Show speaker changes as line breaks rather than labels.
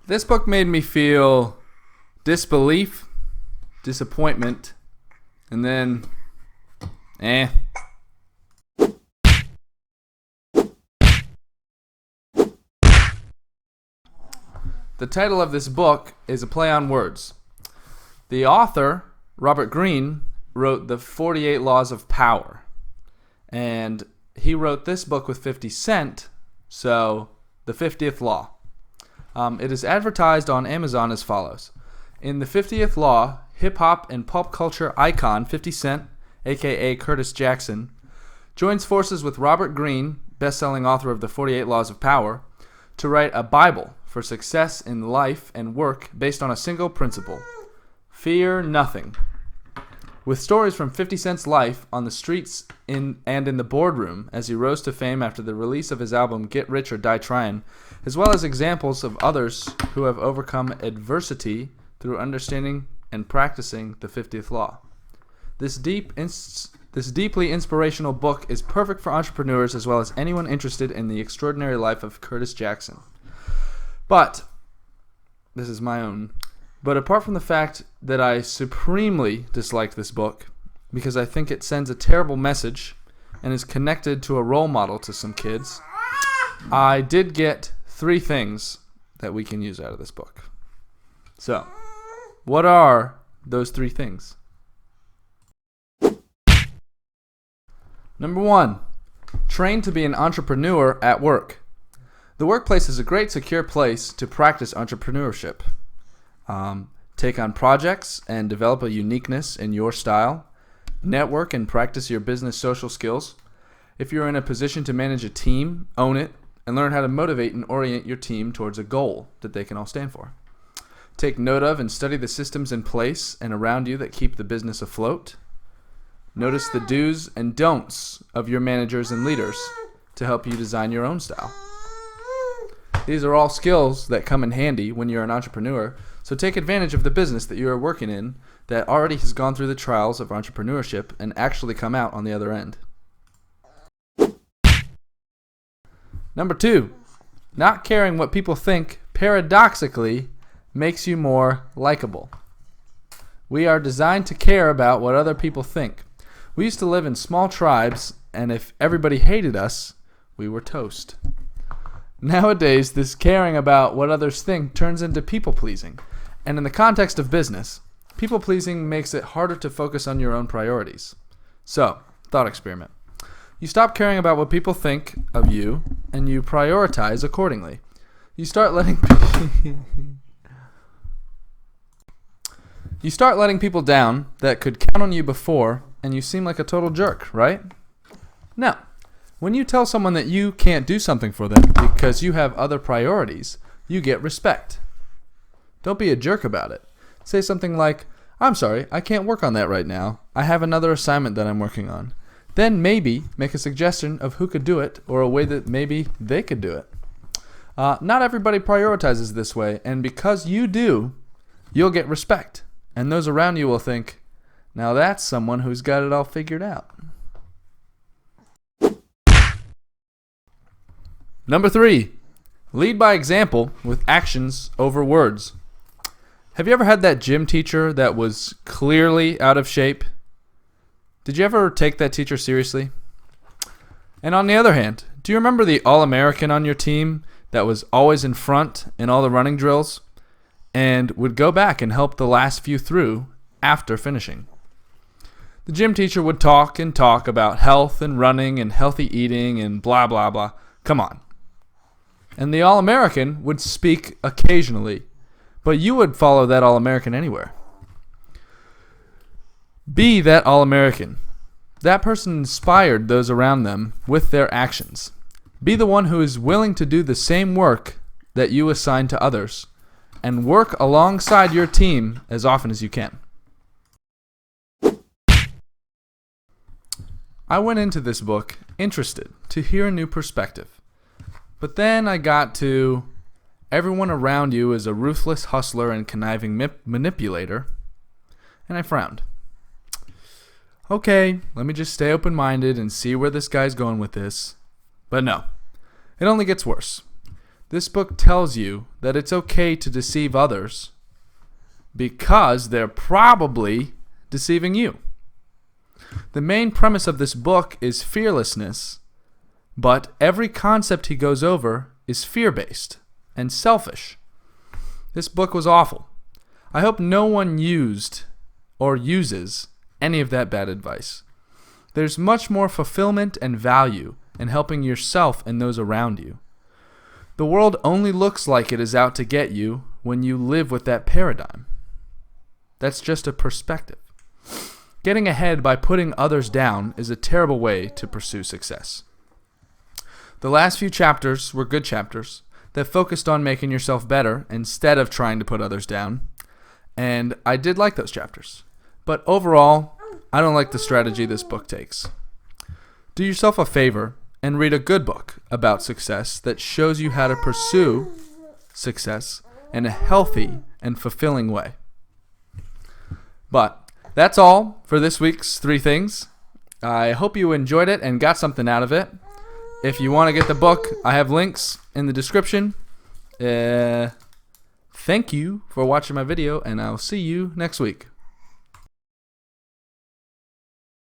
This book made me feel disbelief, disappointment, and then, The title of this book is a play on words. The author, Robert Greene, wrote the 48 Laws of Power. And he wrote this book with 50 Cent, so the 50th Law. It is advertised on Amazon as follows. In the 50th Law, hip-hop and pop culture icon 50 Cent, a.k.a. Curtis Jackson, joins forces with Robert Greene, best-selling author of the 48 Laws of Power, to write a Bible for success in life and work based on a single principle: fear nothing. With stories from 50 Cent's life on the streets and in the boardroom as he rose to fame after the release of his album Get Rich or Die Tryin, as well as examples of others who have overcome adversity through understanding and practicing the 50th Law. This deeply inspirational book is perfect for entrepreneurs as well as anyone interested in the extraordinary life of Curtis Jackson. But, this is my own, but apart from the fact that I supremely disliked this book because I think it sends a terrible message and is connected to a role model to some kids, I did get 3 things that we can use out of this book. So, what are those 3 things? Number 1, train to be an entrepreneur at work. The workplace is a great, secure place to practice entrepreneurship. Take on projects and develop a uniqueness in your style. Network and practice your business social skills. If you're in a position to manage a team, own it, and learn how to motivate and orient your team towards a goal that they can all stand for. Take note of and study the systems in place and around you that keep the business afloat. Notice the do's and don'ts of your managers and leaders to help you design your own style. These are all skills that come in handy when you're an entrepreneur, so take advantage of the business that you are working in that already has gone through the trials of entrepreneurship and actually come out on the other end. Number 2, not caring what people think paradoxically makes you more likable. We are designed to care about what other people think. We used to live in small tribes, and if everybody hated us, we were toast. Nowadays, this caring about what others think turns into people-pleasing. And in the context of business, people-pleasing makes it harder to focus on your own priorities. So, thought experiment. You stop caring about what people think of you, and you prioritize accordingly. You start letting people down that could count on you before, and you seem like a total jerk, right? No. When you tell someone that you can't do something for them because you have other priorities, you get respect. Don't be a jerk about it. Say something like, "I'm sorry, I can't work on that right now. I have another assignment that I'm working on." Then maybe make a suggestion of who could do it or a way that maybe they could do it. Not everybody prioritizes this way, and because you do, you'll get respect. And those around you will think, "Now that's someone who's got it all figured out." Number 3, lead by example with actions over words. Have you ever had that gym teacher that was clearly out of shape? Did you ever take that teacher seriously? And on the other hand, do you remember the All-American on your team that was always in front in all the running drills and would go back and help the last few through after finishing? The gym teacher would talk and talk about health and running and healthy eating and blah, blah, blah. Come on. And the All-American would speak occasionally, but you would follow that All-American anywhere. Be that All-American. That person inspired those around them with their actions. Be the one who is willing to do the same work that you assign to others, and work alongside your team as often as you can. I went into this book interested to hear a new perspective. But then I got to, everyone around you is a ruthless hustler and conniving manipulator, and I frowned. Okay, let me just stay open-minded and see where this guy's going with this. But no, it only gets worse. This book tells you that it's okay to deceive others because they're probably deceiving you. The main premise of this book is fearlessness, but every concept he goes over is fear-based and selfish. This book was awful. I hope no one used or uses any of that bad advice. There's much more fulfillment and value in helping yourself and those around you. The world only looks like it is out to get you when you live with that paradigm. That's just a perspective. Getting ahead by putting others down is a terrible way to pursue success. The last few chapters were good chapters that focused on making yourself better instead of trying to put others down, and I did like those chapters. But overall, I don't like the strategy this book takes. Do yourself a favor and read a good book about success that shows you how to pursue success in a healthy and fulfilling way. But that's all for this week's 3 Things. I hope you enjoyed it and got something out of it. If you want to get the book, I have links in the description. Thank you for watching my video, and I'll see you next week.